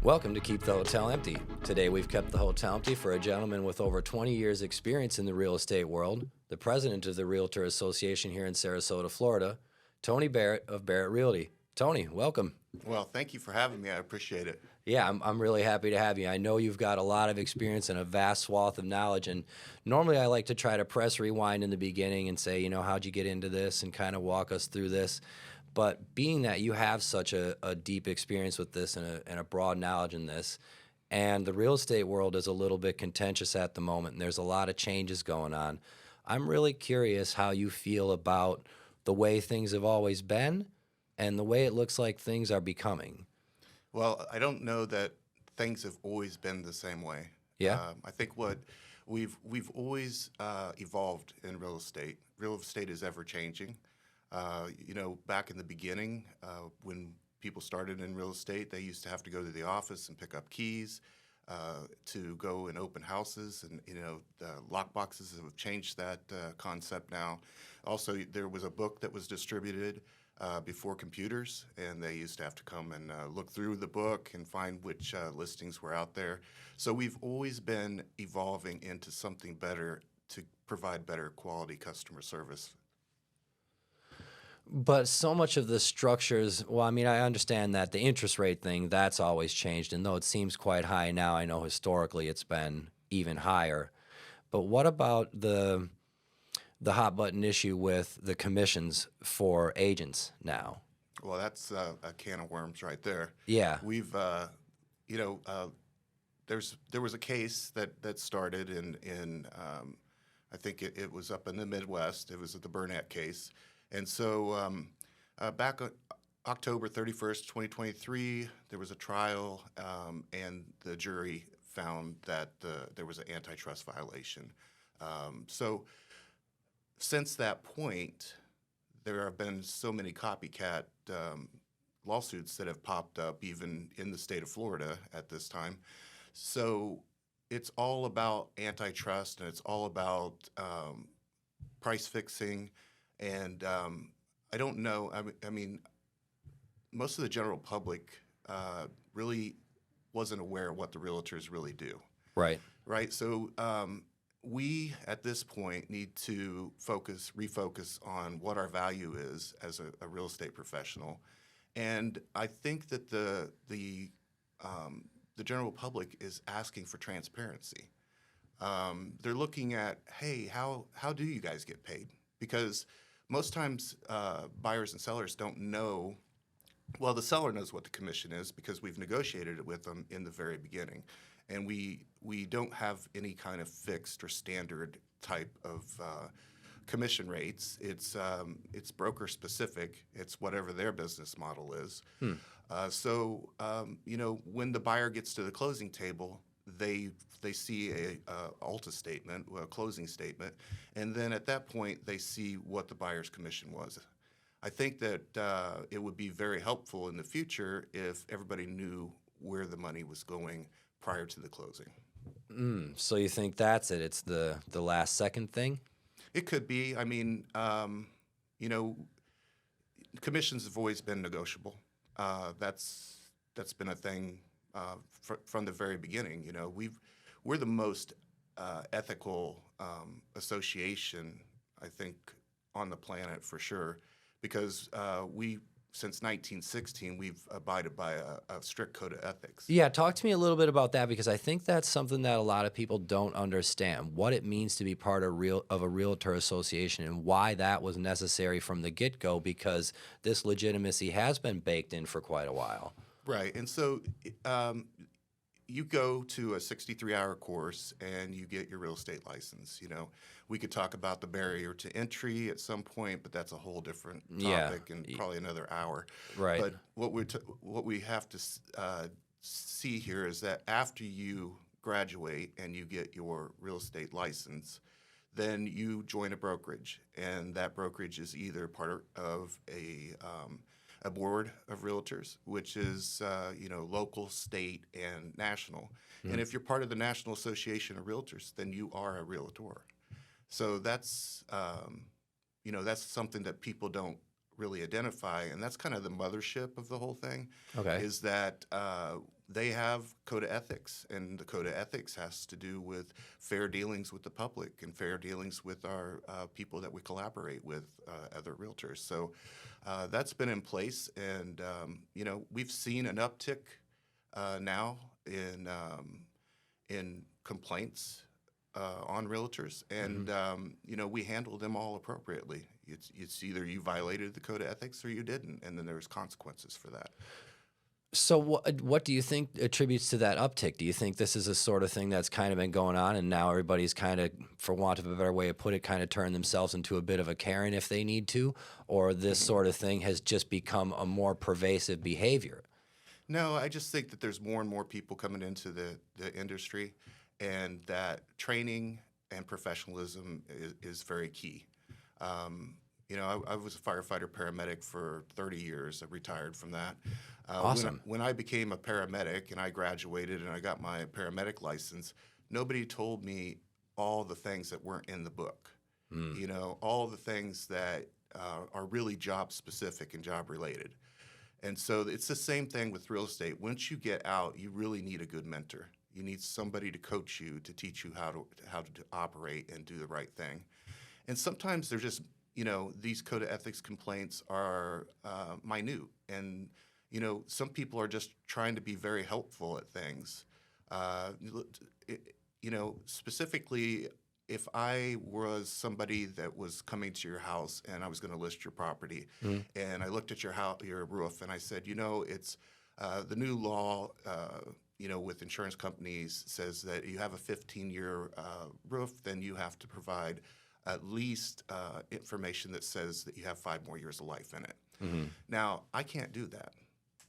Welcome to Keep the Hotel Empty. Today we've kept the hotel empty for a gentleman with over 20 years experience in the real estate world, the president of the Realtor Association here in Sarasota, Florida, Tony Barrett of Barrett Realty. Tony, welcome. Well, thank you for having me. I appreciate it. Yeah, I'm really happy to have you. I know you've got a lot of experience and a vast swath of knowledge, and normally I like to try to press rewind in the beginning and say, how'd you get into this and kind of walk us through this. But being that you have such a deep experience with this and a broad knowledge in this, and the real estate world is a little bit contentious at the moment, and there's a lot of changes going on, I'm really curious how you feel about the way things have always been and the way it looks like things are becoming. Well, I don't know that things have always been the same way. Yeah? I think what we've always evolved in real estate. Real estate is ever changing. Back in the beginning, when people started in real estate, they used to have to go to the office and pick up keys to go and open houses. And, the lock boxes have changed that concept now. Also, there was a book that was distributed before computers, and they used to have to come and look through the book and find which listings were out there. So we've always been evolving into something better to provide better quality customer service. But so much of the structures, I understand that the interest rate thing, that's always changed. And though it seems quite high now, I know historically it's been even higher. But what about the hot button issue with the commissions for agents now? Well, that's a can of worms right there. Yeah. We've, there was a case that started in I think it was up in the Midwest. It was the Burnett case. And so back on October 31st, 2023, there was a trial, and the jury found that there was an antitrust violation. So since that point, there have been so many copycat lawsuits that have popped up even in the state of Florida at this time. So it's all about antitrust, and it's all about price fixing. And I don't know. I mean, most of the general public really wasn't aware of what the realtors really do. Right. Right. So we, at this point, need to refocus on what our value is as a real estate professional. And I think that the general public is asking for transparency. They're looking at, hey, how do you guys get paid? Because most times buyers and sellers don't know. Well, the seller knows what the commission is because we've negotiated it with them in the very beginning. And we don't have any kind of fixed or standard type of commission rates. It's broker specific. It's whatever their business model is. So when the buyer gets to the closing table, they see a ALTA statement, a closing statement, and then at that point they see what the buyer's commission was. I think that it would be very helpful in the future if everybody knew where the money was going prior to the closing. So you think that's it? It's the last second thing? It could be. I mean, commissions have always been negotiable. That's been a thing from the very beginning. We're the most ethical association, I think, on the planet for sure, because since 1916, we've abided by a strict code of ethics. Yeah, talk to me a little bit about that, because I think that's something that a lot of people don't understand, what it means to be part of a realtor association and why that was necessary from the get-go, because this legitimacy has been baked in for quite a while. Right, and so you go to a 63-hour course and you get your real estate license. We could talk about the barrier to entry at some point, but that's a whole different topic and probably another hour. Right. But what we have to see here is that after you graduate and you get your real estate license, then you join a brokerage, and that brokerage is either part of a board of realtors, which is local, state, and national. And if you're part of the National Association of Realtors, then you are a realtor. So that's something that people don't really identify, and that's kind of the mothership of the whole thing. Okay. Is that they have code of ethics, and the code of ethics has to do with fair dealings with the public and fair dealings with our people that we collaborate with, other realtors. So that's been in place, and we've seen an uptick now in complaints on realtors, and we handle them all appropriately. It's either you violated the code of ethics or you didn't, and then there's consequences for that. So what do you think attributes to that uptick? Do you think this is a sort of thing that's kind of been going on, and now everybody's kind of, for want of a better way to put it, kind of turned themselves into a bit of a Karen if they need to, or this sort of thing has just become a more pervasive behavior? No, I just think that there's more and more people coming into the industry, and that training and professionalism is very key. I was a firefighter paramedic for 30 years. I retired from that. Awesome. When I became a paramedic and I graduated and I got my paramedic license, nobody told me all the things that weren't in the book. All the things that are really job specific and job related. And so it's the same thing with real estate. Once you get out, you really need a good mentor. You need somebody to coach you, to teach you how to operate and do the right thing. And sometimes they're just, these code of ethics complaints are minute. And, some people are just trying to be very helpful at things. Specifically, if I was somebody that was coming to your house and I was going to list your property, and I looked at your roof and I said, it's the new law, with insurance companies says that you have a 15-year roof, then you have to provide at least information that says that you have 5 more years of life in it. Now, I can't do that.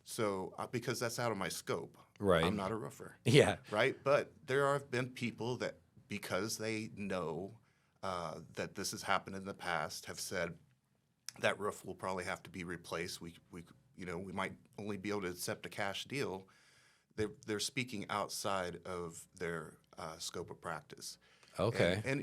So because that's out of my scope. Right. I'm not a roofer. Yeah. Right? But there have been people that, because they know that this has happened in the past, have said that roof will probably have to be replaced. We might only be able to accept a cash deal. They're speaking outside of their scope of practice. Okay. And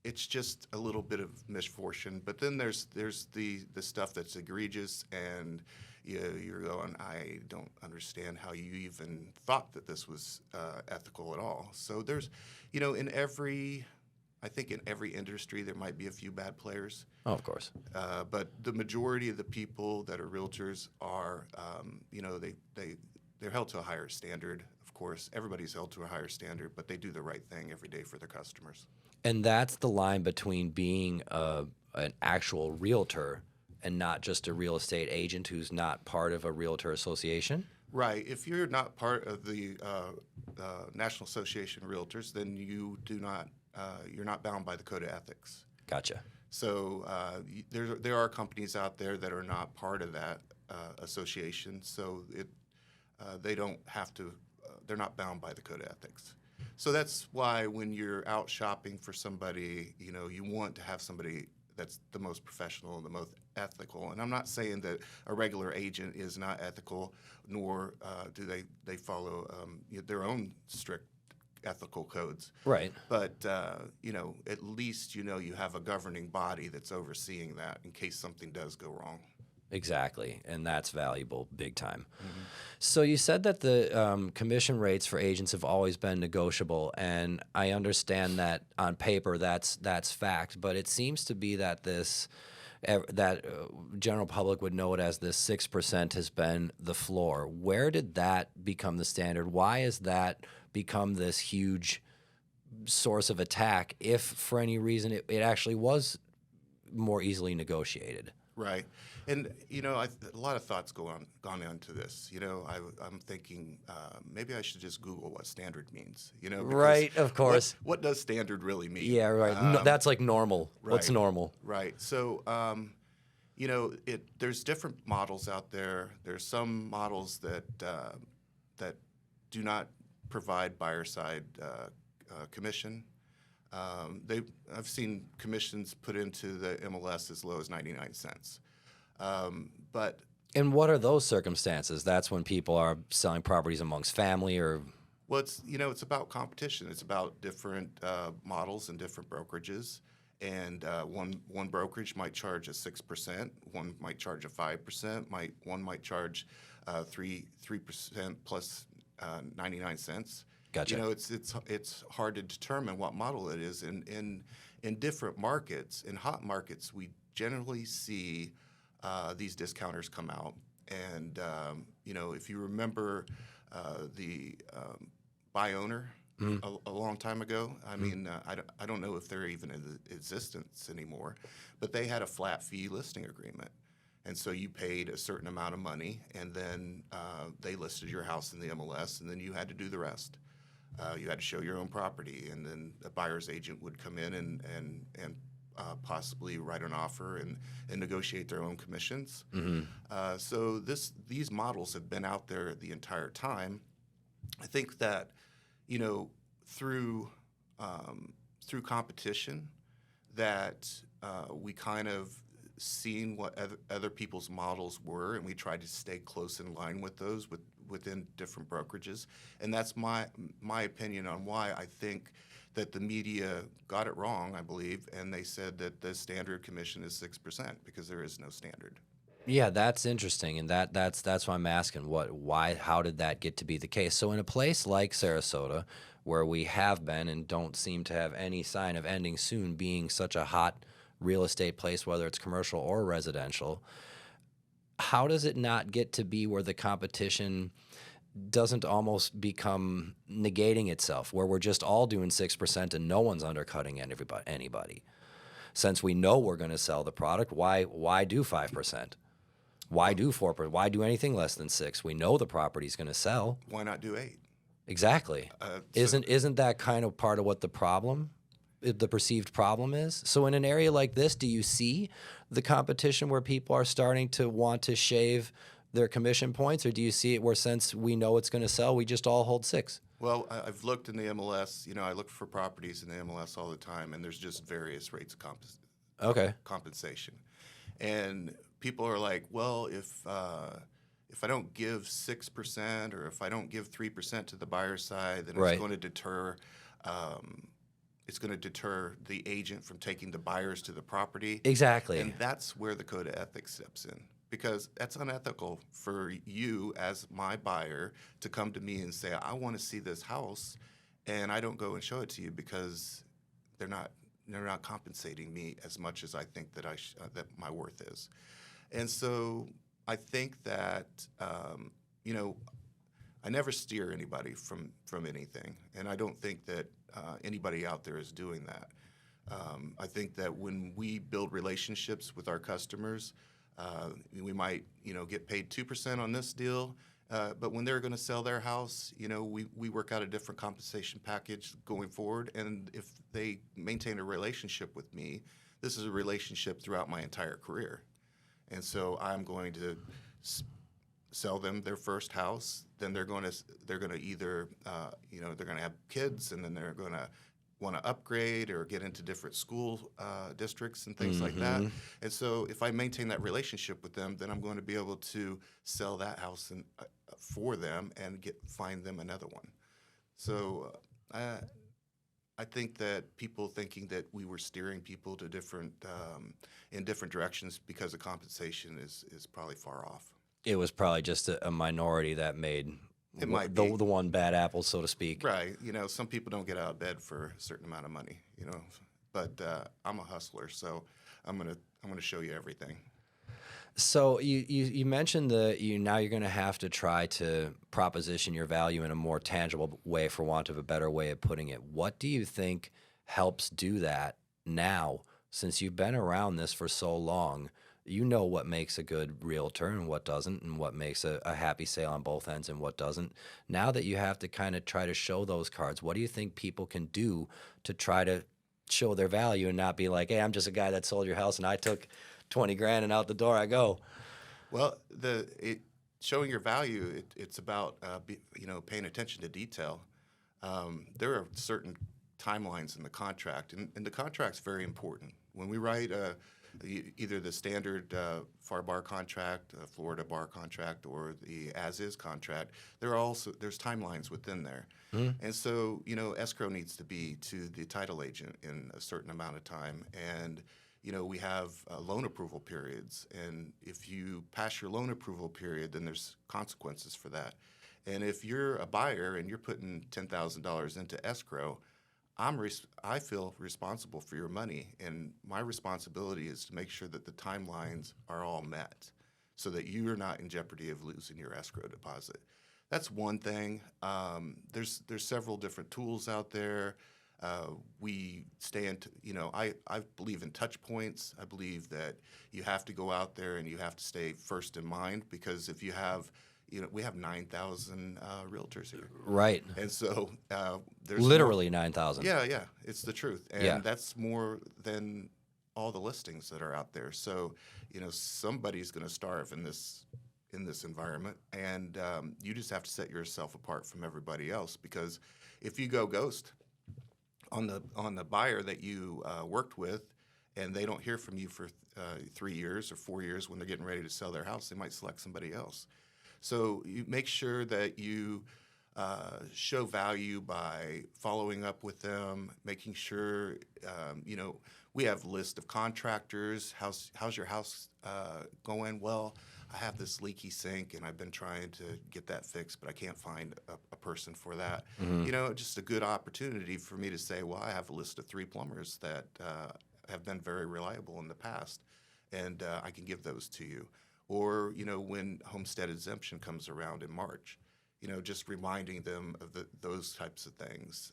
it's just a little bit of misfortune. But then there's the stuff that's egregious, and you're going, I don't understand how you even thought that this was ethical at all. So there's, I think in every industry there might be a few bad players. Oh, of course. But the majority of the people that are realtors are, they're held to a higher standard. Of course, everybody's held to a higher standard, but they do the right thing every day for their customers. And that's the line between being an actual realtor and not just a real estate agent who's not part of a realtor association? Right. If you're not part of the National Association of Realtors, then you do not. You're not bound by the code of ethics. Gotcha. So there are companies out there that are not part of that association. So they don't have to. They're not bound by the code of ethics. So that's why when you're out shopping for somebody, you want to have somebody that's the most professional and the most ethical. And I'm not saying that a regular agent is not ethical, nor do they follow their own strict ethical codes. Right. But, at least, you have a governing body that's overseeing that in case something does go wrong. Exactly, and that's valuable big time. So you said that the commission rates for agents have always been negotiable, and I understand that on paper that's fact, but it seems to be that general public would know it as this 6% has been the floor. Where did that become the standard? Why has that become this huge source of attack if for any reason it actually was more easily negotiated? Right. And, a lot of thoughts gone into this. I'm thinking maybe I should just Google what standard means, Right, of course. What does standard really mean? Yeah, right. That's like normal. Right. What's normal? Right. So, there's different models out there. There's some models that do not provide buyer side commission. I've seen commissions put into the MLS as low as 99 cents. And what are those circumstances? That's when people are selling properties amongst family, or well, it's about competition. It's about different models and different brokerages, And one brokerage might charge a 6%, one might charge a 5%, one might charge 3% plus 99 cents. Gotcha. You know, it's hard to determine what model it is. In different markets, in hot markets, we generally see these discounters come out. And you know, if you remember the buy owner a long time ago, I mean, I don't know if they're even in existence anymore, but they had a flat fee listing agreement. And so you paid a certain amount of money, and then they listed your house in the MLS, and then you had to do the rest. You had to show your own property, and then a buyer's agent would come in and possibly write an offer and negotiate their own commissions. So these models have been out there the entire time. I think that, you know, through competition, that we kind of seen what other people's models were, and we tried to stay close in line with those within different brokerages. And that's my opinion on why I think that the media got it wrong, I believe, and they said that the standard commission is 6% because there is no standard. Yeah, that's interesting, and that's why I'm asking how did that get to be the case? So in a place like Sarasota, where we have been and don't seem to have any sign of ending soon, being such a hot real estate place, whether it's commercial or residential, how does it not get to be where the competition doesn't almost become negating itself, where we're just all doing 6% and no one's undercutting anybody? Since we know we're going to sell the product, why do 5%? Why do 4%? Why do anything less than 6%? We know the property's going to sell. Why not do 8%? Exactly. Isn't that kind of part of what the perceived problem is? So in an area like this, do you see the competition where people are starting to want to shave their commission points, or do you see it where, since we know it's going to sell, we just all hold 6%? Well, I've looked in the MLS. You know, I look for properties in the MLS all the time, and there's just various rates of compensation. And people are like, well, if I don't give 6% or if I don't give 3% to the buyer side, then it's going to deter. It's going to deter the agent from taking the buyers to the property. Exactly. And that's where the code of ethics steps in, because that's unethical for you as my buyer to come to me and say, I want to see this house, and I don't go and show it to you because they're not compensating me as much as I think that that my worth is. And so I think that you know, I never steer anybody from anything, and I don't think that anybody out there is doing that. I think that when we build relationships with our customers, we might, you know, get paid 2% on this deal, but when they're going to sell their house, you know, we work out a different compensation package going forward. And if they maintain a relationship with me, this is a relationship throughout my entire career. And so I'm going to sell them their first house. Then they're going to either, you know, they're going to have kids, and then they're going to want to upgrade or get into different school districts and things like that. And so if I maintain that relationship with them, then I'm going to be able to sell that house for them and find them another one. So I think that people thinking that we were steering people to in different directions because of compensation is probably far off. It was probably just a minority that made It might the be. one bad apple, so to speak. Right. You know, some people don't get out of bed for a certain amount of money, you know, but I'm a hustler, so I'm gonna show you everything. So you mentioned now you're going to have to try to proposition your value in a more tangible way, for want of a better way of putting it. What do you think helps do that now, since you've been around this for so long? You know what makes a good realtor and what doesn't, and what makes a happy sale on both ends and what doesn't. Now that you have to kind of try to show those cards, what do you think people can do to try to show their value and not be like, hey, I'm just a guy that sold your house and I took 20 grand and out the door I go? Well, showing your value, it's about you know, paying attention to detail. There are certain timelines in the contract, and the contract's very important. When we write either the standard FAR bar contract, Florida bar contract, or the as-is contract, there's timelines within there. And so, escrow needs to be to the title agent in a certain amount of time. And, we have loan approval periods. And if you pass your loan approval period, then there's consequences for that. And if you're a buyer and you're putting $10,000 into escrow, I feel responsible for your money, and my responsibility is to make sure that the timelines are all met so that you're not in jeopardy of losing your escrow deposit. That's one thing. There's several different tools out there. We stay in, I believe in touch points. I believe that you have to go out there and you have to stay first in mind, because if you have we have 9,000 realtors here. Right. And so there's literally 9,000. Yeah, it's the truth. And Yeah. that's more than all the listings that are out there. So, somebody's going to starve in this environment, and you just have to set yourself apart from everybody else, because if you go ghost on the buyer that you worked with, and they don't hear from you for 3 years or 4 years when they're getting ready to sell their house, they might select somebody else. So you make sure that you show value by following up with them, making sure, we have a list of contractors. How's your house going? Well, I have this leaky sink, and I've been trying to get that fixed, but I can't find a person for that. Just a good opportunity for me to say, well, I have a list of 3 plumbers that have been very reliable in the past, and I can give those to you. Or, when homestead exemption comes around in March, just reminding them of those types of things.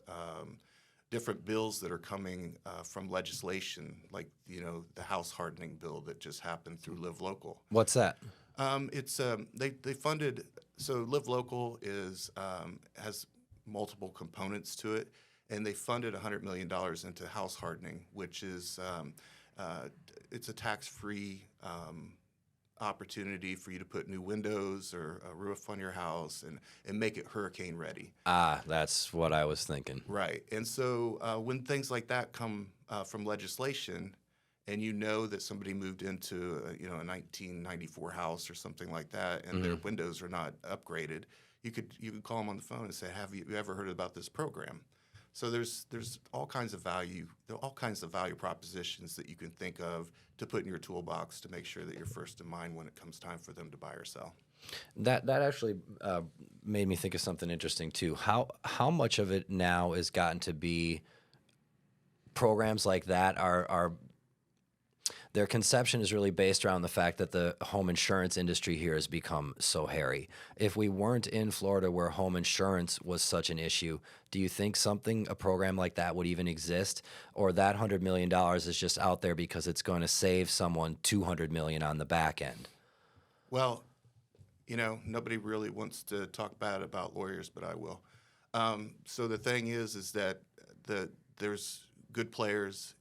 Different bills that are coming from legislation, like, the house hardening bill that just happened through Live Local. What's that? It's they funded, so Live Local has multiple components to it, and they funded $100 million into house hardening, which is it's a tax-free opportunity for you to put new windows or a roof on your house and make it hurricane ready. That's what I was thinking. Right. And so when things like that come from legislation, and that somebody moved into a 1994 house or something like that, and their windows are not upgraded, you could call them on the phone and say, have you ever heard about this program? So there's all kinds of value. There are all kinds of value propositions that you can think of to put in your toolbox to make sure that you're first in mind when it comes time for them to buy or sell. That actually made me think of something interesting too. How much of it now has gotten to be programs like that are their conception is really based around the fact that the home insurance industry here has become so hairy. If we weren't in Florida where home insurance was such an issue, do you think a program like that would even exist? Or that $100 million is just out there because it's going to save someone $200 million on the back end? Well, nobody really wants to talk bad about lawyers, but I will. So the thing is that there's good players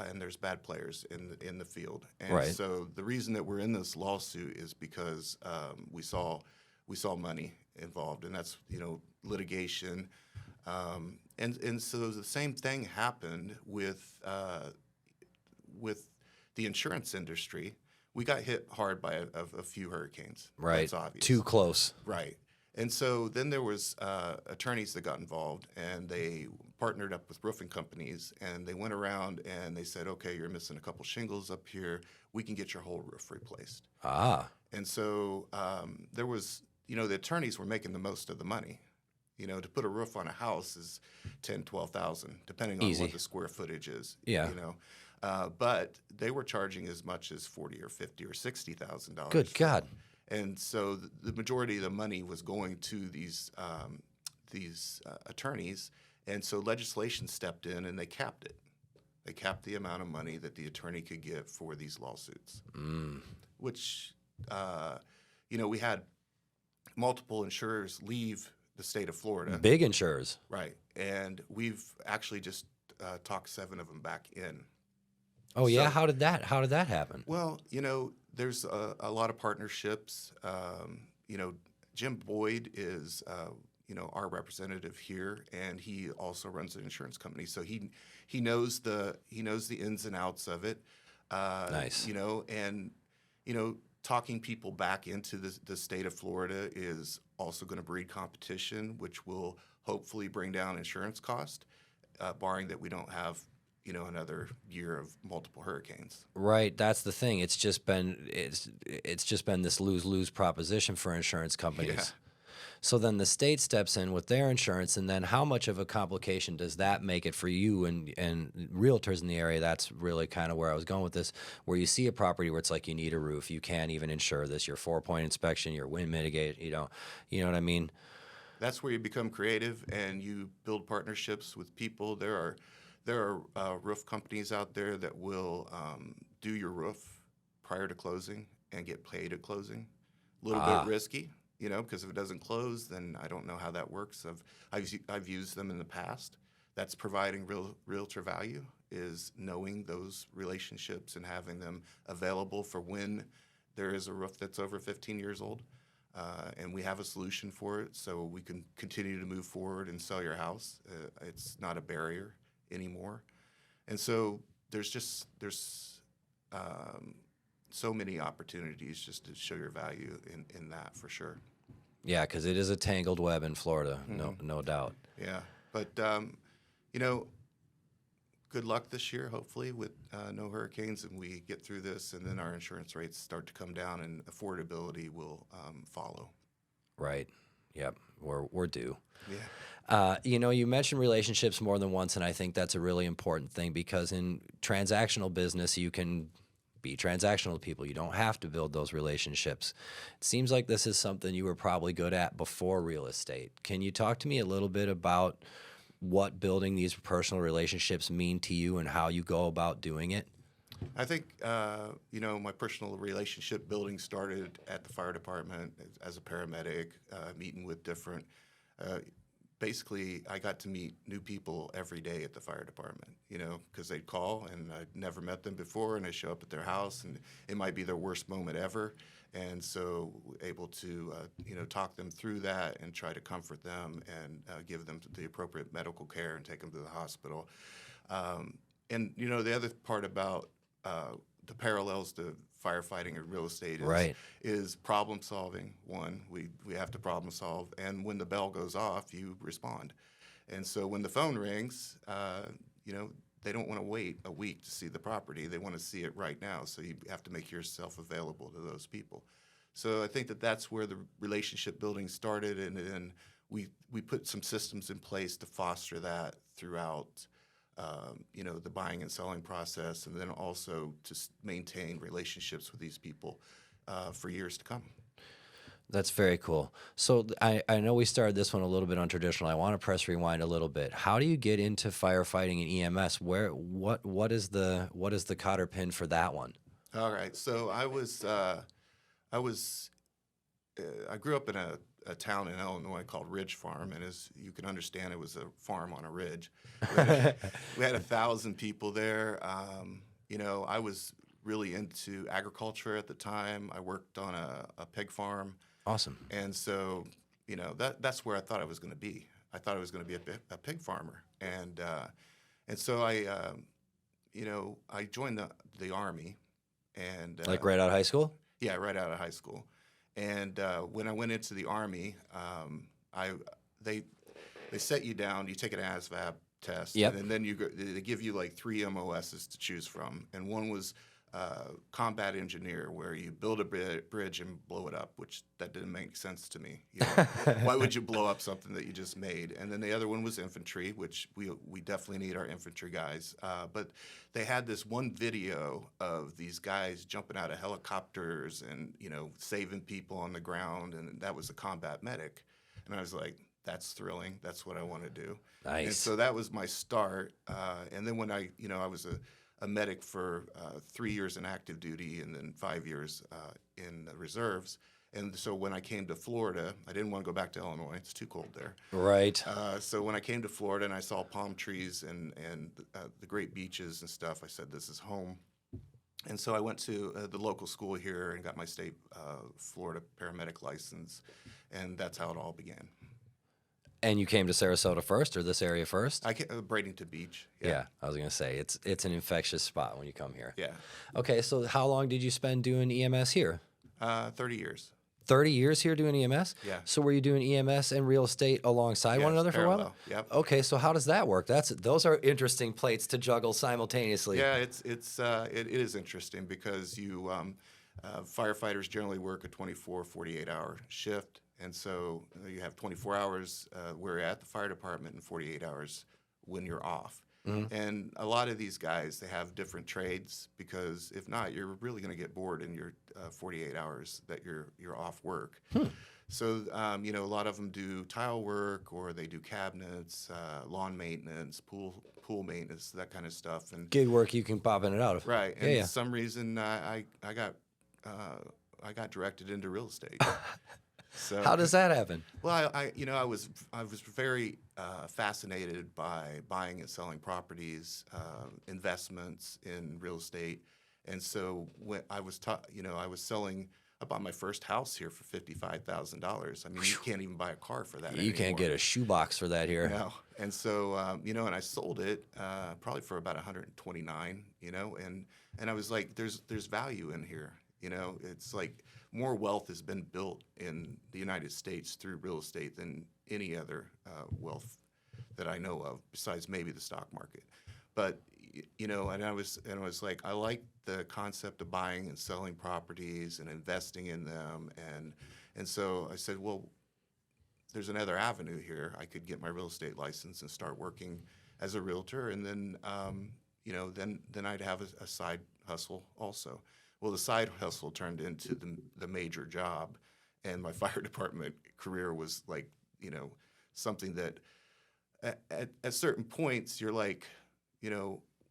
and there's bad players in the field. And right. So the reason that we're in this lawsuit is because we saw money involved, and that's litigation. And so the same thing happened with the insurance industry. We got hit hard by a few hurricanes. Right. That's obvious. Too close. Right. And so then there was attorneys that got involved, and they partnered up with roofing companies, and they went around and they said, okay, you're missing a couple shingles up here. We can get your whole roof replaced. And so there was, the attorneys were making the most of the money. To put a roof on a house is $10,000, $12,000, depending on what the square footage is. Yeah. But they were charging as much as $40,000 or $50,000 or $60,000. Good God. And so the majority of the money was going to these attorneys, and so legislation stepped in and they capped it. They capped the amount of money that the attorney could get for these lawsuits, which, we had multiple insurers leave the state of Florida. Big insurers. Right. And we've actually just talked 7 of them back in. Oh, yeah? How did that happen? Well, there's a lot of partnerships. Jim Boyd is, our representative here, and he also runs an insurance company. So he he knows the ins and outs of it. Nice. And talking people back into the state of Florida is also going to breed competition, which will hopefully bring down insurance cost, barring that we don't have another year of multiple hurricanes. Right, that's the thing. It's just been this lose-lose proposition for insurance companies. Yeah. So then the state steps in with their insurance, and then how much of a complication does that make it for you and realtors in the area? That's really kind of where I was going with this, where you see a property where it's like you need a roof, you can't even insure this, your 4-point inspection, your wind mitigate, you know what I mean? That's where you become creative and you build partnerships with people. There are roof companies out there that will do your roof prior to closing and get paid at closing. A little bit risky, because if it doesn't close, then I don't know how that works. I've used them in the past. That's providing realtor value, is knowing those relationships and having them available for when there is a roof that's over 15 years old. And we have a solution for it, so we can continue to move forward and sell your house. It's not a barrier anymore. And so there's so many opportunities just to show your value in that, for sure. Yeah, because it is a tangled web in Florida, no doubt. Yeah, but good luck this year, hopefully, with no hurricanes, and we get through this, and then our insurance rates start to come down, and affordability will follow. Right. Yep. We're due. Yeah. You mentioned relationships more than once, and I think that's a really important thing, because in transactional business, you can be transactional with people. You don't have to build those relationships. It seems like this is something you were probably good at before real estate. Can you talk to me a little bit about what building these personal relationships mean to you and how you go about doing it? I think, my personal relationship building started at the fire department as a paramedic, meeting with different, basically I got to meet new people every day at the fire department, because they'd call and I'd never met them before, and I show up at their house and it might be their worst moment ever. And so able to, talk them through that and try to comfort them and give them the appropriate medical care and take them to the hospital. And the other part about the parallels to firefighting or real estate is problem solving. One, we have to problem solve, and when the bell goes off, you respond. And so when the phone rings, they don't want to wait a week to see the property. They want to see it right now. So you have to make yourself available to those people. So I think that's where the relationship building started, and then we put some systems in place to foster that throughout the buying and selling process, and then also to maintain relationships with these people for years to come. That's very cool. So I know we started this one a little bit untraditional. I want to press rewind a little bit. How do you get into firefighting and EMS? What is the cotter pin for that one? All right. So I grew up in a town in Illinois called Ridge Farm, and as you can understand, it was a farm on a ridge. We had 1,000 people there. I was really into agriculture at the time. I worked on a pig farm. Awesome. And so, that's where I thought I was going to be. I thought I was going to be a pig farmer. And so I joined the Army. And like right out of high school? Yeah, right out of high school. And when I went into the Army, they set you down. You take an ASVAB test, and then they give you like 3 MOSs to choose from. And one was combat engineer, where you build a bridge and blow it up, which that didn't make sense to me. Why would you blow up something that you just made? And then the other one was infantry, which we definitely need our infantry guys. But they had this one video of these guys jumping out of helicopters and saving people on the ground, and that was a combat medic. And I was like, that's thrilling. That's what I want to do. Nice. And so that was my start. And then when I was a medic for 3 years in active duty and then 5 years in the reserves. And so when I came to Florida, I didn't want to go back to Illinois. It's too cold there. Right. So when I came to Florida and I saw palm trees and the great beaches and stuff, I said, this is home. And so I went to the local school here and got my state Florida paramedic license. And that's how it all began. And you came to Sarasota first, or this area first? I came, Bradenton Beach. Yeah, I was gonna say it's an infectious spot when you come here. Yeah. Okay, so how long did you spend doing EMS here? 30 years. 30 years here doing EMS? Yeah. So were you doing EMS and real estate alongside one Yes, another for a while? parallel. Yep. Okay, so how does that work? Those are interesting plates to juggle simultaneously. Yeah, it is interesting because firefighters generally work a 24, 48-hour shift, and so you have 24 hours where you're at the fire department and 48 hours when you're off. And a lot of these guys, they have different trades because if not, you're really going to get bored in your 48 hours that you're off work. So a lot of them do tile work, or they do cabinets, lawn maintenance, pool maintenance, that kind of stuff. And Gig work you can pop in and out of. right, Yeah, and yeah. for some reason I got directed into real estate. So How does that happen? well, I was very fascinated by buying and selling properties, investments in real estate, and so when I was I bought my first house here for $55,000. I mean, you can't even buy a car for that. You can't anymore. get a shoebox for that here. No, and so and I sold it probably for about 129. And I was like, there's value in here. It's like more wealth has been built in the United States through real estate than any other wealth that I know of, besides maybe the stock market. But and I was like, I like the concept of buying and selling properties and investing in them, and so I said, well, there's another avenue here. I could get my real estate license and start working as a realtor, and then then I'd have a side hustle also. Well, the side hustle turned into the major job, and my fire department career was like, something that at certain points you're like,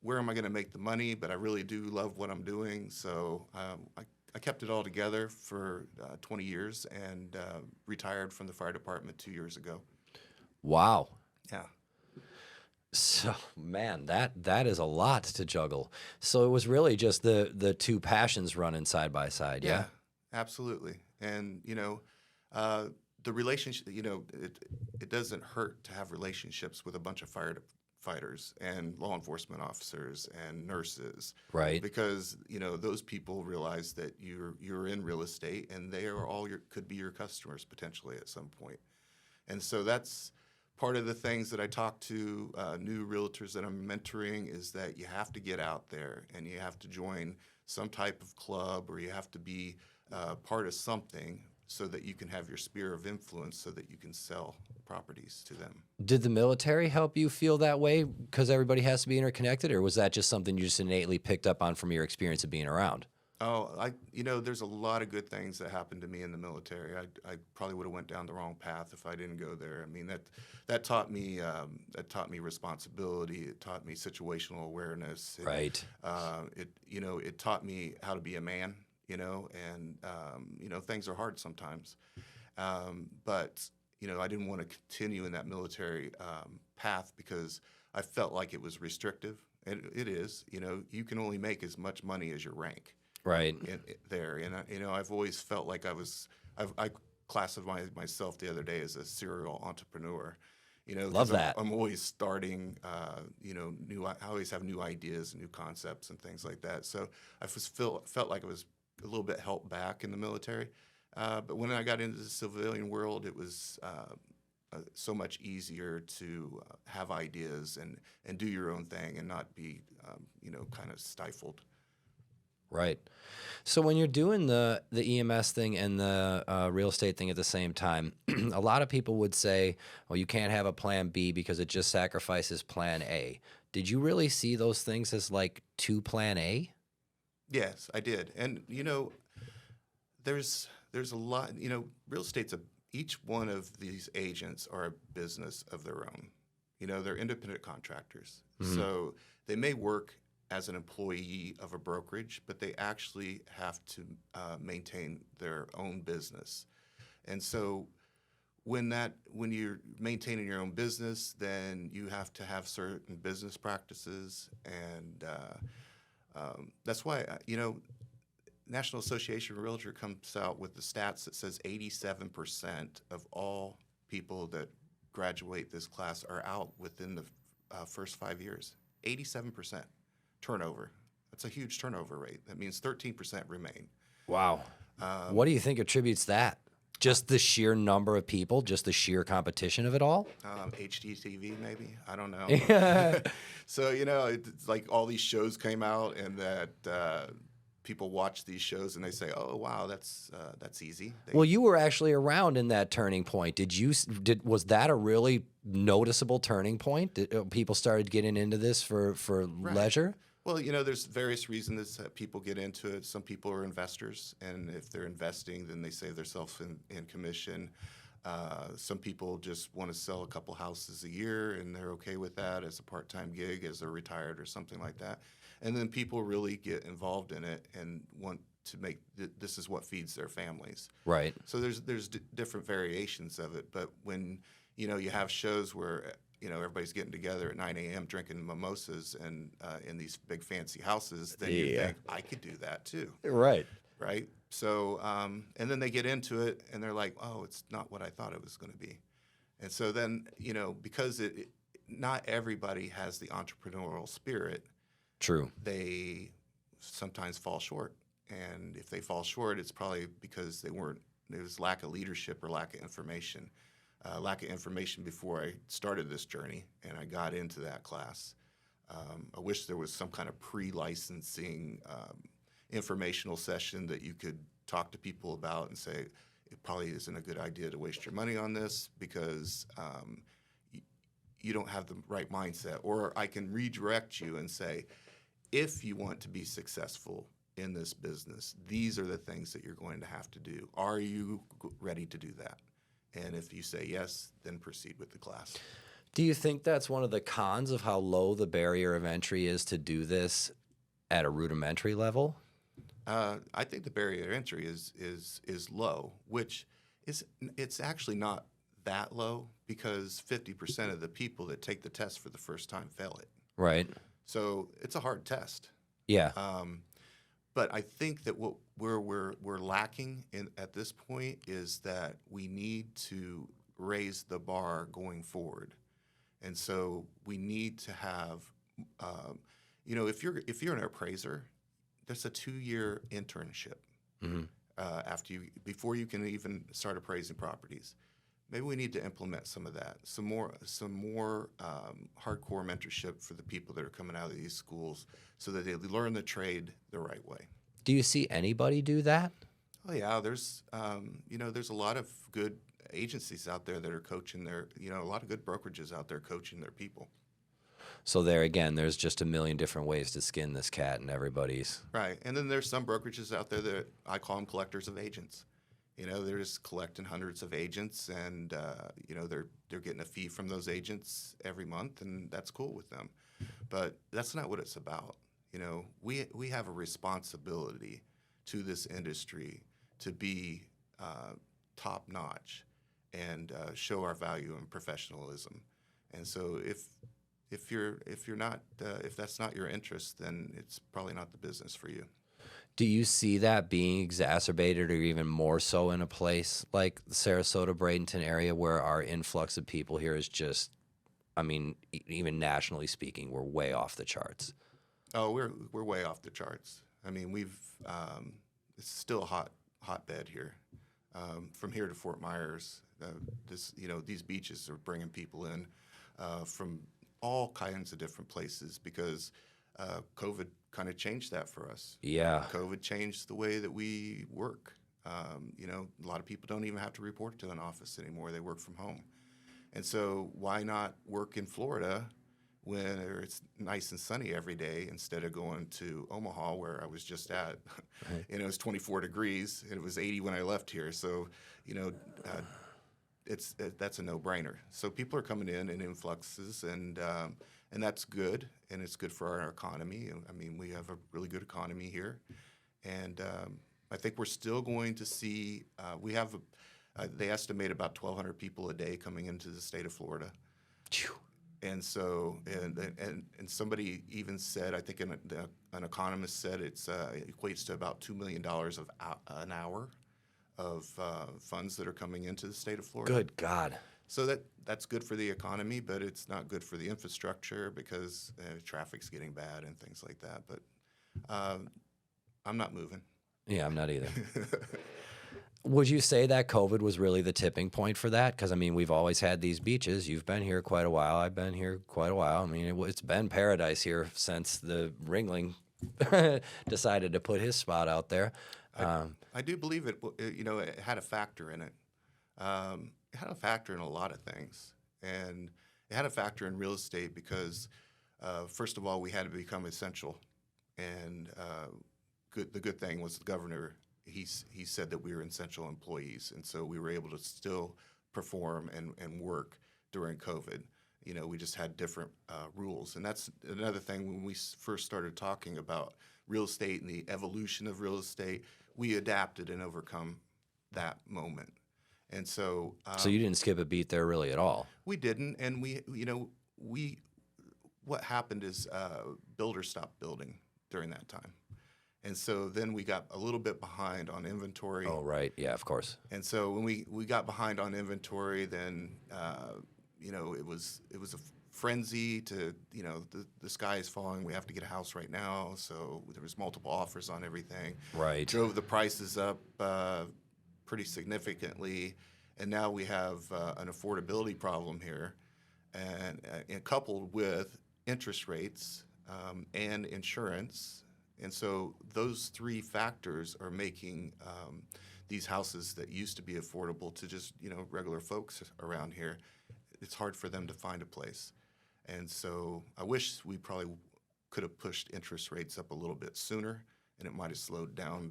where am I going to make the money? But I really do love what I'm doing, so I kept it all together for 20 years and retired from the fire department 2 years ago. Wow. Yeah. So, man, that is a lot to juggle. So it was really just the two passions running side by side, yeah? Absolutely. And the relationship, it doesn't hurt to have relationships with a bunch of firefighters and law enforcement officers and nurses, Right. because those people realize that you're in real estate, and they are all could be your customers potentially at some point. And so that's part of the things that I talk to new realtors that I'm mentoring, is that you have to get out there and you have to join some type of club, or you have to be part of something so that you can have your sphere of influence, so that you can sell properties to them. Did the military help you feel that way because everybody has to be interconnected, or was that just something you just innately picked up on from your experience of being around? Oh, there's a lot of good things that happened to me in the military. I probably would have went down the wrong path if I didn't go there. I mean, that taught me responsibility. It taught me situational awareness. Right. It taught me how to be a man. And things are hard sometimes. But I didn't want to continue in that military path because I felt like it was restrictive. And it is. You can only make as much money as your rank. Right. There, and I've always felt like I classified myself the other day as a serial entrepreneur. Love that. I'm always starting. I always have new ideas and new concepts and things like that. So I felt like I was a little bit held back in the military, but when I got into the civilian world, it was so much easier to have ideas and do your own thing and not be kind of stifled. Right. So when you're doing the EMS thing and the real estate thing at the same time, a lot of people would say, well, you can't have a plan B because it just sacrifices plan A. Did you really see those things as like two plan A? Yes, I did. And, there's a lot, real estate's each one of these agents are a business of their own. They're independent contractors. Mm-hmm. So they may work as an employee of a brokerage, but they actually have to maintain their own business. And so when you're maintaining your own business, then you have to have certain business practices, and that's why National Association of Realtor comes out with the stats that says 87% of all people that graduate this class are out within the first 5 years. 87% turnover. That's a huge turnover rate. That means 13% remain. Wow. What do you think attributes that? Just the sheer number of people, just the sheer competition of it all? HGTV, maybe? I don't know. So, it's like all these shows came out, and that people watch these shows, and they say, oh, wow, that's easy. Well, you were actually around in that turning point. Was that a really noticeable turning point? Did people started getting into this for leisure? Well, there's various reasons that people get into it. Some people are investors, and if they're investing, then they save themselves in commission. Some people just want to sell a couple houses a year, and they're okay with that as a part-time gig, as they're retired or something like that. And then people really get involved in it and want to make this is what feeds their families. Right. So there's different variations of it. But when you have shows where everybody's getting together at 9 a.m. drinking mimosas and in these big fancy houses, then you think, I could do that too. Right. Right? So, and then they get into it and they're like, oh, it's not what I thought it was going to be. And so then, because not everybody has the entrepreneurial spirit. True. They sometimes fall short. And if they fall short, it's probably because there was lack of leadership or lack of information. Lack of information before I started this journey, and I got into that class. I wish there was some kind of pre-licensing informational session that you could talk to people about and say, it probably isn't a good idea to waste your money on this because you don't have the right mindset. Or I can redirect you and say, if you want to be successful in this business, these are the things that you're going to have to do. Are you ready to do that? And if you say yes, then proceed with the class. Do you think that's one of the cons of how low the barrier of entry is to do this at a rudimentary level? I think the barrier of entry is low, which it's actually not that low because 50% of the people that take the test for the first time fail it. Right. So it's a hard test. Yeah. But I think that where we're lacking at this point is that we need to raise the bar going forward, and so we need to have, if you're an appraiser, there's a 2-year internship before you can even start appraising properties. Maybe we need to implement some of that, some more hardcore mentorship for the people that are coming out of these schools so that they learn the trade the right way. Do you see anybody do that? Oh yeah, there's a lot of good agencies out there that are coaching a lot of good brokerages out there coaching their people. So there again, there's just a million different ways to skin this cat, and everybody's right. And then there's some brokerages out there that I call them collectors of agents. They're just collecting hundreds of agents, and they're getting a fee from those agents every month, and that's cool with them. But that's not what it's about. We have a responsibility to this industry to be top notch and show our value and professionalism. And so if that's not your interest, then it's probably not the business for you. Do you see that being exacerbated or even more so in a place like the Sarasota, Bradenton area where our influx of people here is just, even nationally speaking, we're way off the charts? Oh, we're way off the charts. It's still a hotbed here. From here to Fort Myers, these beaches are bringing people in from all kinds of different places because COVID kind of changed that for us. Yeah. COVID changed the way that we work. A lot of people don't even have to report to an office anymore. They work from home. And so why not work in Florida when it's nice and sunny every day instead of going to Omaha where I was just at? Right. It was 24 degrees and it was 80 when I left here. So, that's a no-brainer. So people are coming in influxes and that's good, and it's good for our economy. We have a really good economy here, and I think we're still going to see. They estimate about 1,200 people a day coming into the state of Florida, and so and somebody even said, I think an economist said it equates to about $2 million an hour of funds that are coming into the state of Florida. Good God. So that's good for the economy, but it's not good for the infrastructure because traffic's getting bad and things like that. But I'm not moving. Yeah, I'm not either. Would you say that COVID was really the tipping point for that? Because, I mean, we've always had these beaches. You've been here quite a while. I've been here quite a while. I mean, it's been paradise here since the Ringling decided to put his spot out there. I do believe it, it had a factor in it. It had a factor in a lot of things. And it had a factor in real estate because, first of all, we had to become essential. And the good thing was the governor, he said that we were essential employees. And so we were able to still perform and work during COVID. We just had different rules. And that's another thing when we first started talking about real estate and the evolution of real estate, we adapted and overcome that moment. And so so you didn't skip a beat there really at all. We didn't. And what happened is builders stopped building during that time. And so then we got a little bit behind on inventory. Oh, right. Yeah, of course. And so when we got behind on inventory, then, it was a frenzy to, the sky is falling. We have to get a house right now. So there was multiple offers on everything. Right. Drove the prices up pretty significantly. And now we have an affordability problem here. And coupled with interest rates and insurance. And so those three factors are making these houses that used to be affordable to just, regular folks around here, it's hard for them to find a place. And so I wish we probably could have pushed interest rates up a little bit sooner, and it might have slowed down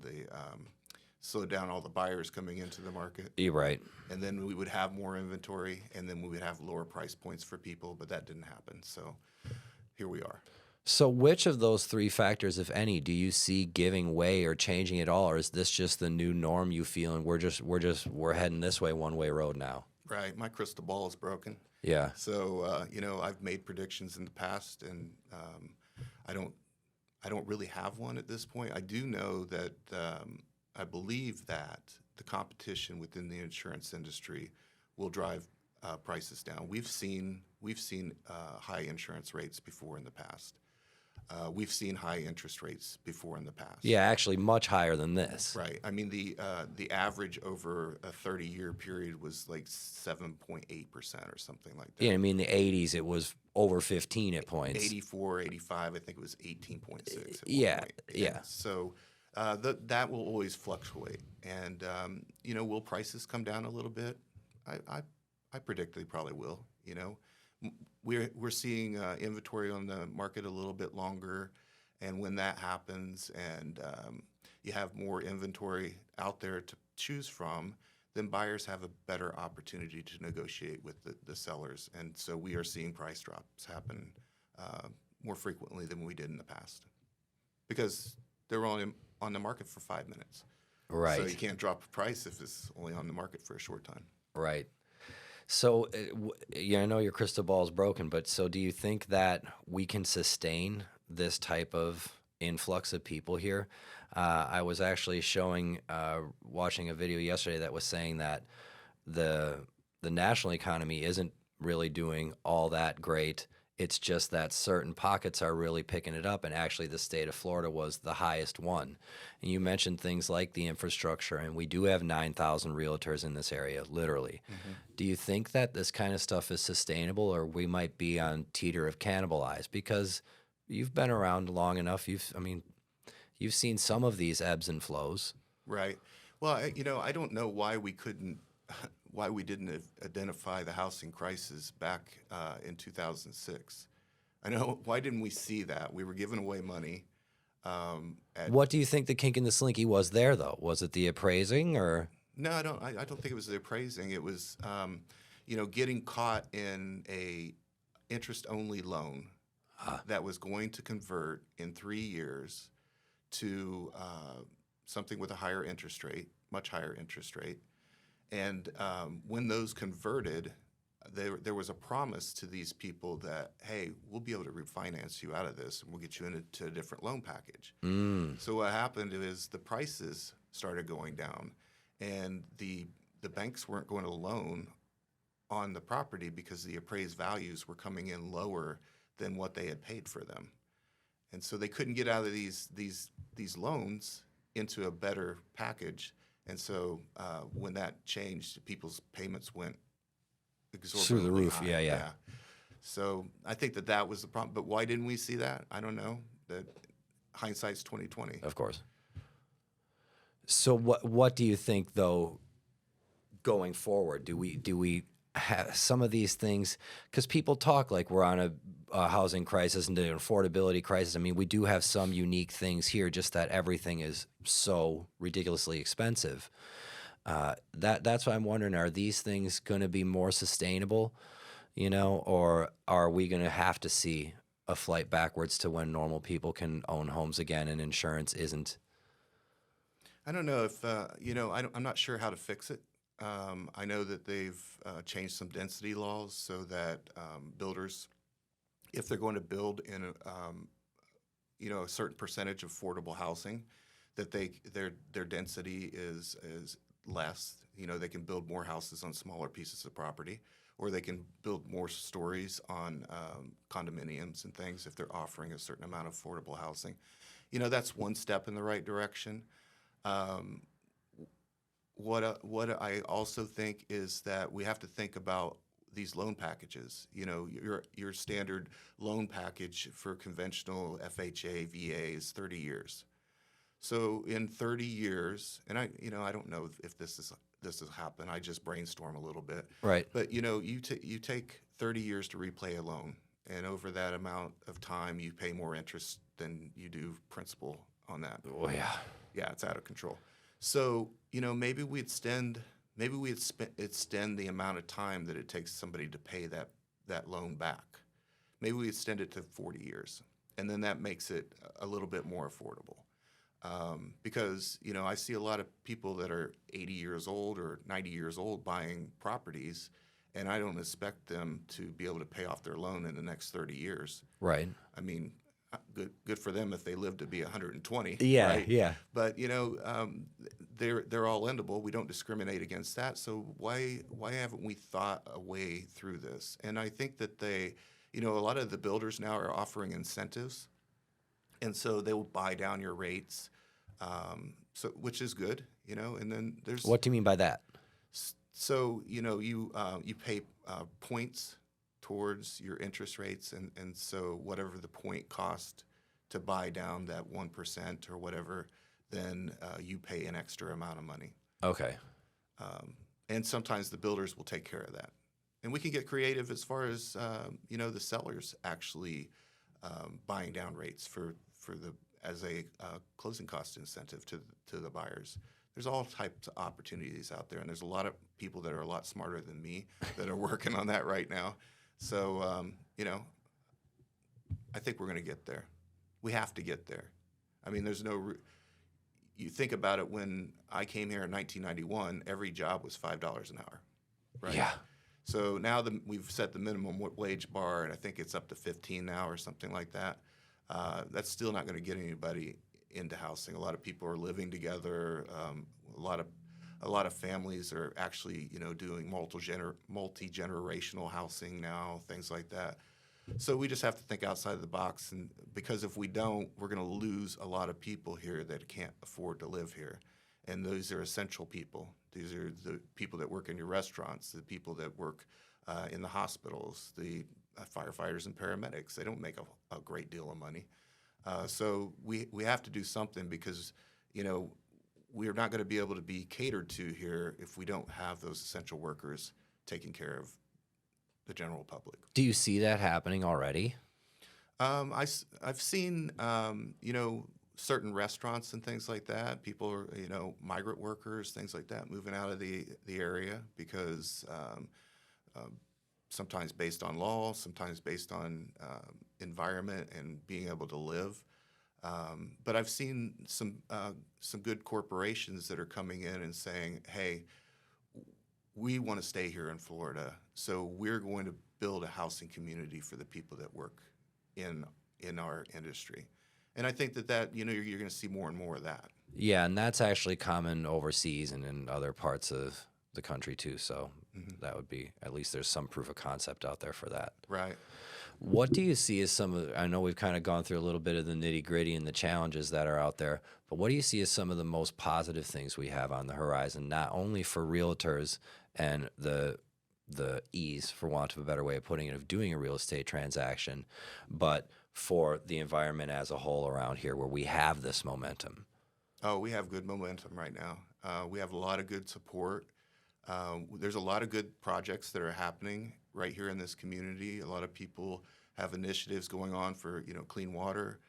all the buyers coming into the market. You're right. And then we would have more inventory, and then we would have lower price points for people, but that didn't happen. So here we are. So which of those three factors, if any, do you see giving way or changing at all, or is this just the new norm you feel and we're heading this way, one-way road now? Right. My crystal ball is broken. Yeah. So I've made predictions in the past, and I don't really have one at this point. I do know that I believe that the competition within the insurance industry will drive prices down. We've seen high insurance rates before in the past. We've seen high interest rates before in the past. Yeah, actually much higher than this. Right. I mean, the average over a 30-year period was like 7.8% or something like that. Yeah, I mean, the 80s, it was over 15 at points. 84, 85, I think it was 18.6. Yeah, yeah. So that will always fluctuate. And, will prices come down a little bit? I predict they probably will, We're seeing inventory on the market a little bit longer, and when that happens and you have more inventory out there to choose from, then buyers have a better opportunity to negotiate with the sellers. And so we are seeing price drops happen more frequently than we did in the past because they're only on the market for 5 minutes. Right. So you can't drop a price if it's only on the market for a short time. Right. So, I know your crystal ball is broken, but so do you think that we can sustain this type of influx of people here? I was actually watching a video yesterday that was saying that the national economy isn't really doing all that great. It's just that certain pockets are really picking it up, and actually the state of Florida was the highest one. And you mentioned things like the infrastructure, and we do have 9,000 realtors in this area, literally. Mm-hmm. Do you think that this kind of stuff is sustainable, or we might be on teeter of cannibalized? Because you've been around long enough. You've seen some of these ebbs and flows. Right. Well, I don't know why we didn't identify the housing crisis back in 2006. I know, why didn't we see that? We were giving away money. What do you think the kink in the slinky was there, though? Was it the appraising, or? No, I don't think it was the appraising. It was, getting caught in a interest-only loan that was going to convert in 3 years to something with a higher interest rate, much higher interest rate. And when those converted, there was a promise to these people that, hey, we'll be able to refinance you out of this, and we'll get you into a different loan package. Mm. So what happened is the prices started going down, and the banks weren't going to loan on the property because the appraised values were coming in lower than what they had paid for them. And so they couldn't get out of these loans into a better package. And so when that changed, people's payments went exorbitantly through the roof. high. Yeah. So I think that was the problem. But why didn't we see that? I don't know. That hindsight's 2020. Of course. So what do you think though going forward? Do we have some of these things, because people talk like we're on a housing crisis and an affordability crisis. I mean, we do have some unique things here, just that everything is so ridiculously expensive. That's why I'm wondering, are these things going to be more sustainable, or are we going to have to see a flight backwards to when normal people can own homes again and insurance isn't? I don't know if, I'm not sure how to fix it. I know that they've changed some density laws so that builders, if they're going to build in a certain percentage of affordable housing, that their density is less. They can build more houses on smaller pieces of property, or they can build more stories on condominiums and things if they're offering a certain amount of affordable housing. That's one step in the right direction. What I also think is that we have to think about these loan packages. Your standard loan package for conventional FHA, VA is 30 years. So in 30 years, and I don't know if this has happened. I just brainstorm a little bit. Right. But you take 30 years to repay a loan, and over that amount of time, you pay more interest than you do principal on that. Oh yeah. Yeah, it's out of control. So, maybe we extend the amount of time that it takes somebody to pay that loan back. Maybe we extend it to 40 years, and then that makes it a little bit more affordable. Because, I see a lot of people that are 80 years old or 90 years old buying properties, and I don't expect them to be able to pay off their loan in the next 30 years. Right. I mean, good for them if they live to be 120. Yeah, right? yeah. But they're all lendable. We don't discriminate against that. So why haven't we thought a way through this? And I think that a lot of the builders now are offering incentives, and so they will buy down your rates, which is good. And then there's What do you mean by that? So you pay points towards your interest rates, and so whatever the point cost to buy down that 1% or whatever, then you pay an extra amount of money. Okay. And sometimes the builders will take care of that. And we can get creative as far as the sellers actually buying down rates as a closing cost incentive to the buyers. There's all types of opportunities out there, and there's a lot of people that are a lot smarter than me that are working on that right now. So, I think we're going to get there. We have to get there. I mean, you think about it, when I came here in 1991, every job was $5 an hour, right? Yeah. So now we've set the minimum wage bar, and I think it's up to 15 now or something like that. That's still not going to get anybody into housing. A lot of people are living together. A lot of families are actually, doing multi-generational housing now, things like that. So we just have to think outside of the box, and because if we don't, we're going to lose a lot of people here that can't afford to live here. And those are essential people. These are the people that work in your restaurants, the people that work in the hospitals, the firefighters and paramedics. They don't make a great deal of money. So we have to do something, because, we are not going to be able to be catered to here if we don't have those essential workers taking care of the general public. Do you see that happening already? I've seen, certain restaurants and things like that. People are, migrant workers, things like that, moving out of the area because sometimes based on law, sometimes based on environment and being able to live. But I've seen some good corporations that are coming in and saying, hey, we want to stay here in Florida, so we're going to build a housing community for the people that work in our industry. And I think that you're going to see more and more of that. Yeah, and that's actually common overseas and in other parts of the country too. So That would be, at least there's some proof of concept out there for that. Right. What do you see as some of, I know we've kind of gone through a little bit of the nitty gritty and the challenges that are out there, but what do you see as some of the most positive things we have on the horizon, not only for realtors and the ease, for want of a better way of putting it, of doing a real estate transaction, but for the environment as a whole around here where we have this momentum? Oh, we have good momentum right now. We have a lot of good support. There's a lot of good projects that are happening right here in this community. A lot of people have initiatives going on for clean water.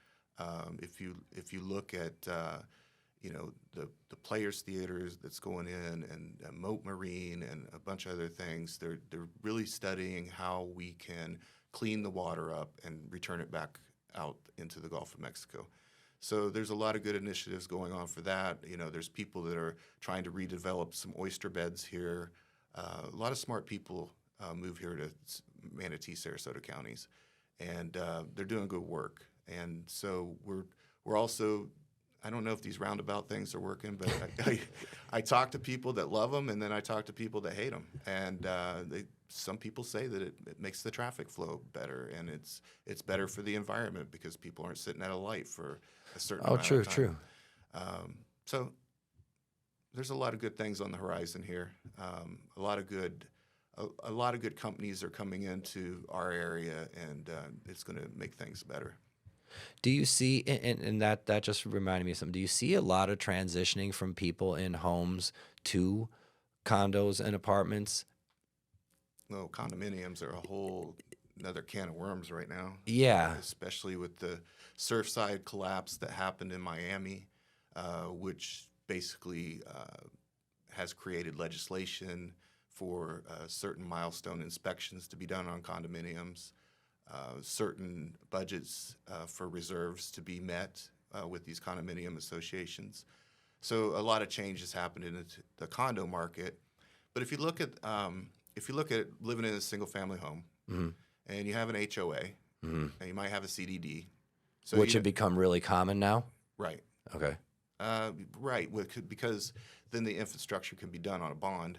If you look at the Players Theaters that's going in, and Moat Marine and a bunch of other things, they're really studying how we can clean the water up and return it back out into the Gulf of Mexico. So there's a lot of good initiatives going on for that. There's people that are trying to redevelop some oyster beds here. A lot of smart people move here to Manatee, Sarasota counties, and they're doing good work. And so we're also, I don't know if these roundabout things are working, but I talk to people that love them, and then I talk to people that hate them. And some people say that it makes the traffic flow better, and it's better for the environment because people aren't sitting at a light for a certain amount of time. True. So there's a lot of good things on the horizon here. A lot of good companies are coming into our area, and it's going to make things better. Do you see, and that just reminded me of something, do you see a lot of transitioning from people in homes to condos and apartments? No, condominiums are a whole another can of worms right now. Yeah. Especially with the Surfside collapse that happened in Miami, which basically has created legislation for certain milestone inspections to be done on condominiums, certain budgets for reserves to be met with these condominium associations. So a lot of change has happened in the condo market. But if you look at living in a single family home, and you have an HOA, and you might have a CDD, so which have become really common now. Right. Okay. Right. Because then the infrastructure can be done on a bond,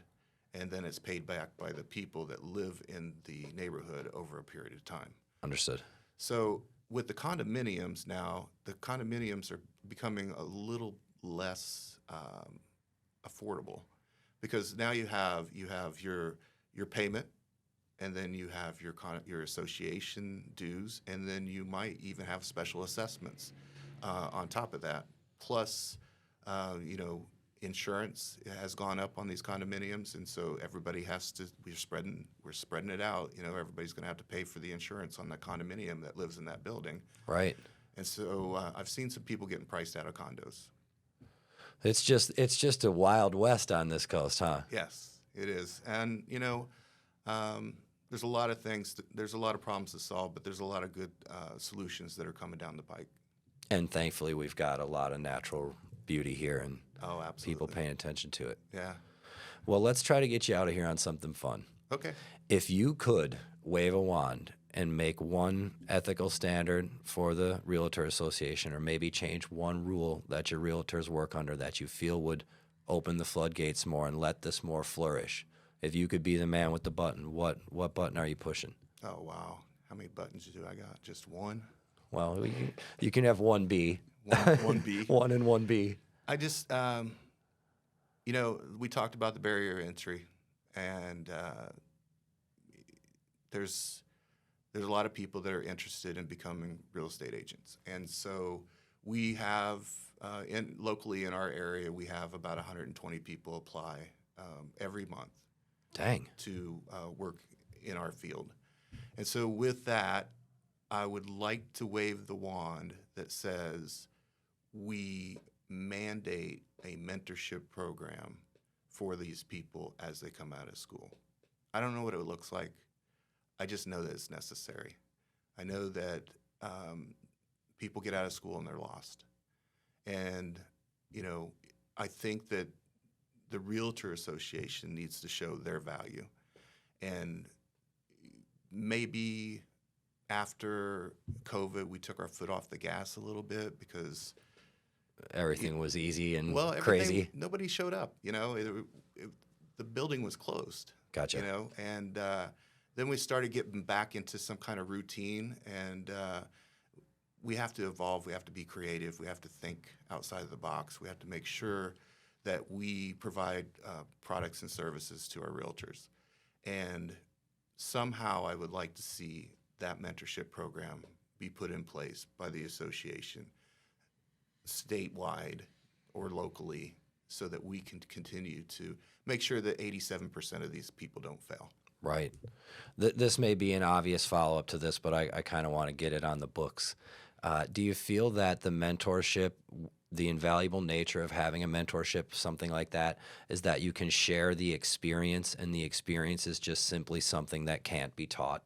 and then it's paid back by the people that live in the neighborhood over a period of time. Understood. So with the condominiums now, the condominiums are becoming a little less affordable, because now you have your payment, and then you have your association dues, and then you might even have special assessments on top of that. Plus, insurance has gone up on these condominiums, and so everybody has to. We're spreading it out. Everybody's going to have to pay for the insurance on that condominium that lives in that building. Right. And so I've seen some people getting priced out of condos. It's just a wild west on this coast, huh? Yes, it is. And there's a lot of things. There's a lot of problems to solve, but there's a lot of good solutions that are coming down the pike. And thankfully, we've got a lot of natural beauty here, and people paying attention to it. Yeah. Well, let's try to get you out of here on something fun. Okay. If you could wave a wand and make one ethical standard for the Realtor Association, or maybe change one rule that your realtors work under that you feel would open the floodgates more and let this more flourish, if you could be the man with the button, what button are you pushing? Oh, wow. How many buttons do I got? Just one? Well, you can have 1B. One B. 1 and 1B. I just, we talked about the barrier to entry, and there's a lot of people that are interested in becoming real estate agents. And so we have, locally in our area, we have about 120 people apply every month. Dang. To work in our field. And so with that, I would like to wave the wand that says we mandate a mentorship program for these people as they come out of school. I don't know what it looks like. I just know that it's necessary. I know that people get out of school and they're lost. And, I think that the Realtor Association needs to show their value. And maybe after COVID, we took our foot off the gas a little bit because everything was easy and well, crazy. Nobody showed up. The building was closed. Gotcha. You know, and then we started getting back into some kind of routine, and we have to evolve. We have to be creative. We have to think outside of the box. We have to make sure that we provide products and services to our realtors. And somehow I would like to see that mentorship program be put in place by the association statewide or locally so that we can continue to make sure that 87% of these people don't fail. Right. This may be an obvious follow-up to this, but I kind of want to get it on the books. Do you feel that the mentorship, the invaluable nature of having a mentorship, something like that, is that you can share the experience, and the experience is just simply something that can't be taught?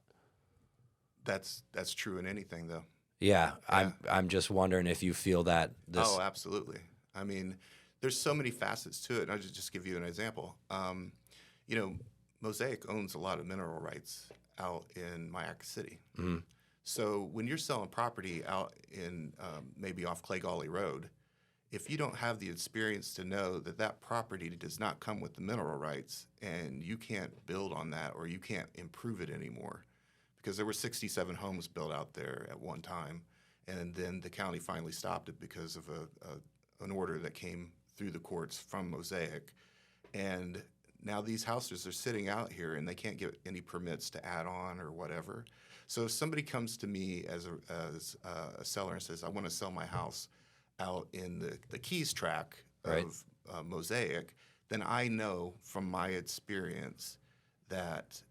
That's true in anything, though. Yeah. I'm just wondering if you feel that this. Oh, absolutely. I mean, there's so many facets to it. And I'll just give you an example. You know, Mosaic owns a lot of mineral rights out in Mayaca City. Mm-hmm. So when you're selling property out in maybe off Clay Gully Road, if you don't have the experience to know that that property does not come with the mineral rights and you can't build on that or you can't improve it anymore, because there were 67 homes built out there at one time, and then the county finally stopped it because of an order that came through the courts from Mosaic. And now these houses are sitting out here and they can't get any permits to add on or whatever. So if somebody comes to me as a seller and says, I want to sell my house out in the Keys tract of Mosaic, then I know from my experience that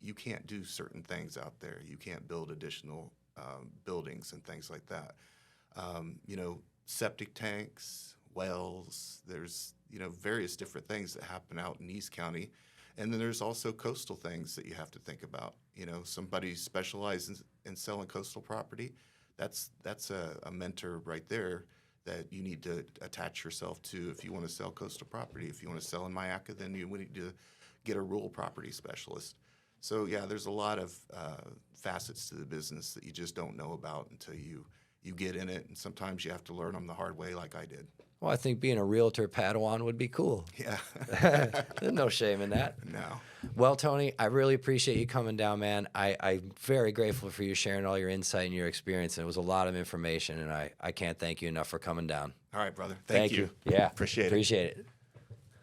you can't do certain things out there. You can't build additional buildings and things like that. You know, septic tanks, wells, there's, you know, various different things that happen out in East County. And then there's also coastal things that you have to think about. You know, somebody specializes in selling coastal property. That's a mentor right there that you need to attach yourself to if you want to sell coastal property. If you want to sell in Mayaca, then you need to get a rural property specialist. So yeah, there's a lot of facets to the business that you just don't know about until you get in it, and sometimes you have to learn them the hard way like I did. Well, I think being a realtor Padawan would be cool. Yeah. There's no shame in that. No. Well, Tony, I really appreciate you coming down, man. I'm very grateful for you sharing all your insight and your experience. And it was a lot of information, and I can't thank you enough for coming down. All right, brother. Thank you. Yeah. Appreciate it. Appreciate it.